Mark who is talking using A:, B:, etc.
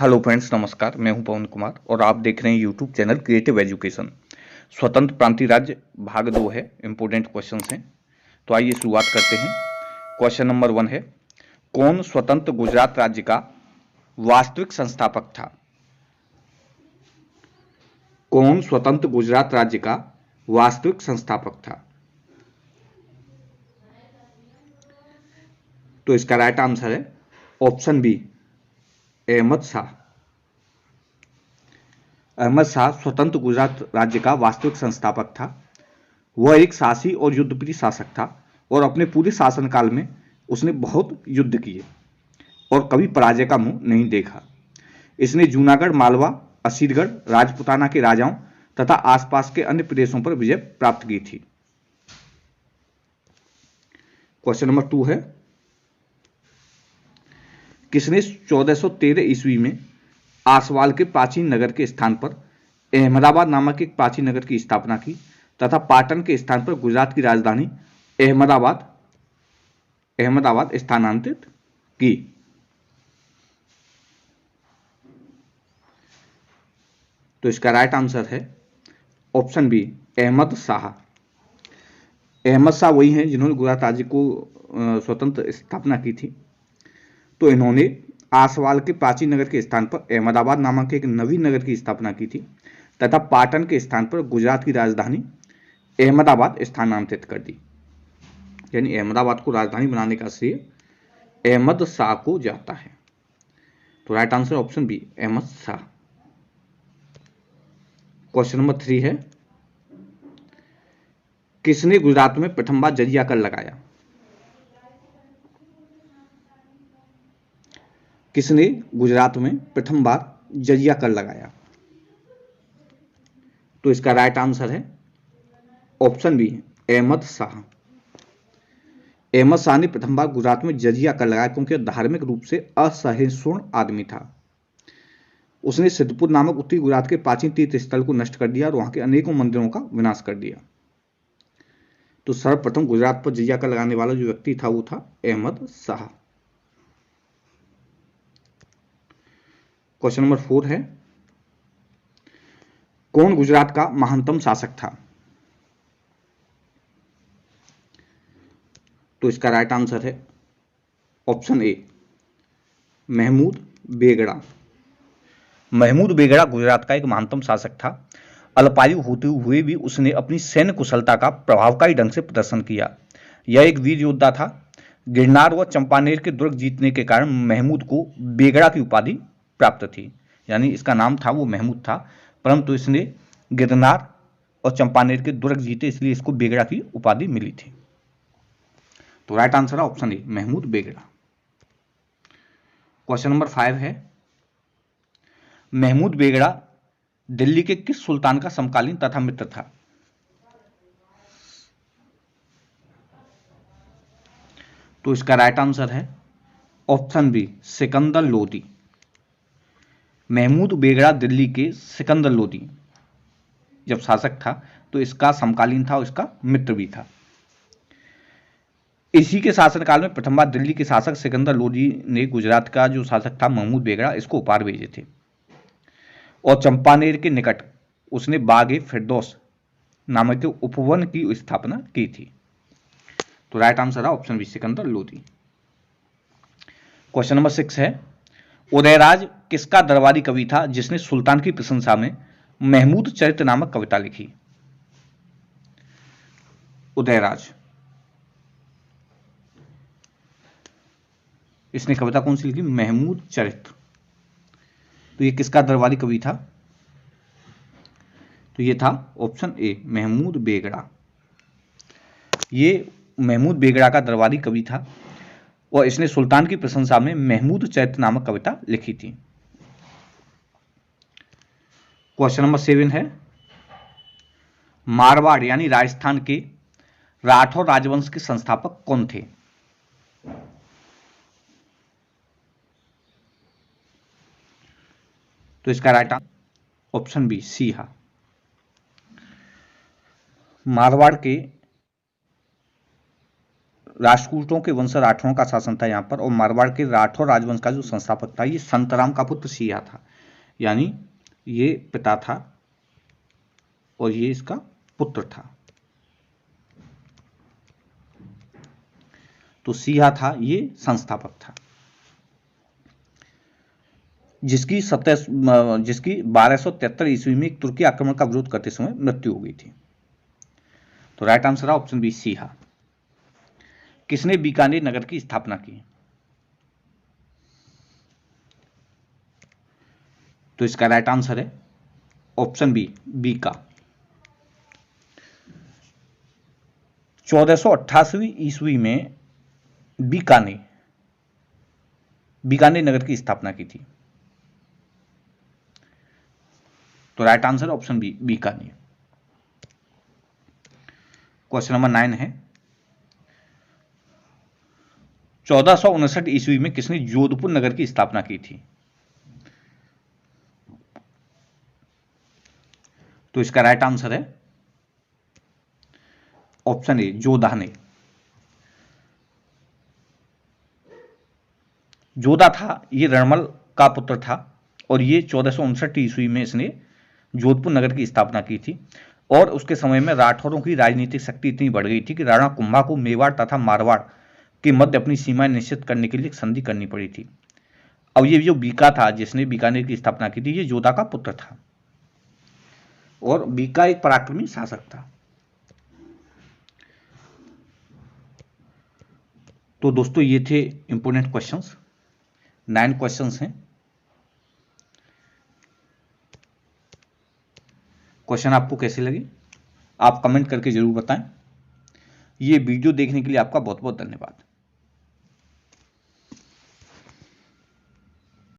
A: Hello friends, नमस्कार। मैं हूं पवन कुमार और आप देख रहे हैं यूट्यूब चैनल क्रिएटिव एजुकेशन। स्वतंत्र प्रांतीय राज्य भाग 2 है। इंपोर्टेंट क्वेश्चंस हैं, तो आइए शुरुआत करते हैं। क्वेश्चन नंबर 1 है, कौन स्वतंत्र गुजरात राज्य का वास्तविक संस्थापक था? कौन स्वतंत्र गुजरात राज्य का वास्तविक संस्थापक था? तो इसका राइट आंसर है ऑप्शन बी, अहमद शाह। अहमद शाह स्वतंत्र गुजरात राज्य का वास्तविक संस्थापक था। वह एक साहसी और युद्धप्रिय शासक था और अपने पूरे शासनकाल में उसने बहुत युद्ध किए और कभी पराजय का मुंह नहीं देखा। इसने जूनागढ़, मालवा, असीरगढ़, राजपुताना के राजाओं तथा आसपास के अन्य प्रदेशों पर विजय प्राप्त की थी। क्वेश्चन नंबर 2 है, किसने 1413 ईस्वी में आसवाल के प्राचीन नगर के स्थान पर अहमदाबाद नामक एक प्राचीन नगर की स्थापना की तथा पाटन के स्थान पर गुजरात की राजधानी अहमदाबाद स्थानांतरित की? तो इसका राइट आंसर है ऑप्शन बी, अहमद शाह। अहमद शाह वही हैं जिन्होंने गुजरात राज्य को स्वतंत्र स्थापना की थी। तो इन्होंने आसवाल के प्राचीन नगर के स्थान पर अहमदाबाद नामक एक नवीन नगर की स्थापना की थी तथा पाटन के स्थान पर गुजरात की राजधानी अहमदाबाद स्थानांतरित कर दी। यानी अहमदाबाद को राजधानी बनाने का श्रेय अहमद शाह को जाता है। तो right answer option B, Ahmad Shah. Question number 3 है, किसने गुजरात में प्रथम बार जजिया कर लगाया? किसने गुजरात में प्रथम बार जजिया कर लगाया? तो इसका राइट आंसर है ऑप्शन बी, अहमद शाह। अहमद शाह ने प्रथम बार गुजरात में जजिया कर लगाया क्योंकि धार्मिक रूप से असहिष्णु आदमी था। उसने सिद्धपुर नामक उत्तरी गुजरात के प्राचीन तीर्थ स्थल को नष्ट कर दिया और वहां के अनेकों मंदिरों का विनाश कर दिया। तो सर्वप्रथम गुजरात पर जजिया कर लगाने वाला जो व्यक्ति था वो था अहमद शाह। क्वेश्चन नंबर 4 है, कौन गुजरात का महानतम शासक था? तो इसका राइट आंसर है ऑप्शन ए, महमूद बेगड़ा। महमूद बेगड़ा गुजरात का एक महानतम शासक था। अल्पायु होते हुए भी उसने अपनी सैन्य कुशलता का प्रभावकारी ढंग से प्रदर्शन किया। यह एक वीर योद्धा था। गिरनार व चंपानेर के दुर्ग जीतने के कारण महमूद को बेगड़ा की उपाधि प्राप्त थी। यानी इसका नाम था वो महमूद था, परंतु इसने गिरनार और चंपानेर के दुर्ग जीते, इसलिए इसको बेगड़ा की उपाधि मिली थी। तो राइट आंसर है option A, Mahmud Begada. Question number 5 है, महमूद बेगड़ा दिल्ली के किस सुल्तान का समकालीन तथा मित्र था? तो इसका राइट आंसर है ऑप्शन बी, सिकंदर लोदी। महमूद बेगड़ा दिल्ली के सिकंदर लोदी जब शासक था तो इसका समकालीन था और इसका मित्र भी था। इसी के शासनकाल में प्रथम बार दिल्ली के शासक सिकंदर लोदी ने गुजरात का जो शासक था महमूद बेगड़ा, इसको उपहार भेजे थे और चंपानेर के निकट उसने बाग ए फिरदौस नामक उपवन की स्थापना की थी। तो राइट आंसर है option B, Sikandar Lodi. Question number 6 है, उदयराज किसका दरबारी कवि था जिसने सुल्तान की प्रशंसा में महमूद चरित्र नामक कविता लिखी? उदयराज, इसने कविता कौन सी लिखी? महमूद चरित्र। तो ये किसका दरबारी कवि था? तो ये था ऑप्शन ए, महमूद बेगड़ा। ये महमूद बेगड़ा का दरबारी कवि था और इसने सुल्तान की प्रशंसा में महमूद चरित्र नामक कविता लिखी थी। क्वेश्चन नंबर 7 है, मारवाड़ यानी राजस्थान के राठौर राजवंश के संस्थापक कौन थे? तो इसका right answer option B, Siha. Marwar के राष्ट्रकूटों के वंश राठौरों का शासन था यहाँ पर, और मारवाड़ के राठौर राजवंश का जो संस्थापक था ये संतराम का पुत्र सिया था, यानी ये पिता था और ये इसका पुत्र था। तो सिया था ये संस्थापक था, जिसकी 1273 ईस्वी में एक तुर्की आक्रमण का विरोध करते समय मृत्यु हो गई थी। तो राइट आंसर है ऑप्शन बी सिया। किसने बीकानेर नगर की स्थापना की? तो इसका राइट आंसर है ऑप्शन बी बीका। 1488 ईस्वी में बीकानेर नगर की स्थापना की थी। तो right answer option B Bikaner. Question number 9 है, 1459 ईस्वी में किसने जोधपुर नगर की स्थापना की थी? तो इसका राइट आंसर है ऑप्शन ए जोधा ने। जोधा था ये रणमल का पुत्र था, और ये 1459 ईस्वी में इसने जोधपुर नगर की स्थापना की थी। और उसके समय में राठौरों की राजनीतिक शक्ति इतनी बढ़ गई थी कि राणा कुंभा को मेवाड़ तथा मारवाड़ के मध्य अपनी सीमाएं निश्चित करने के लिए एक संधि करनी पड़ी थी। अब ये जो बीका था जिसने बीकानेर की स्थापना की थी, ये जोधा का पुत्र था, और बीका एक पराक्रमी शासक था। तो दोस्तों ये थे इंपोर्टेंट क्वेश्चंस, 9 क्वेश्चंस हैं। क्वेश्चन आपको कैसे लगे आप कमेंट करके जरूर बताएं। ये वीडियो देखने के लिए आपका बहुत बहुत धन्यवाद।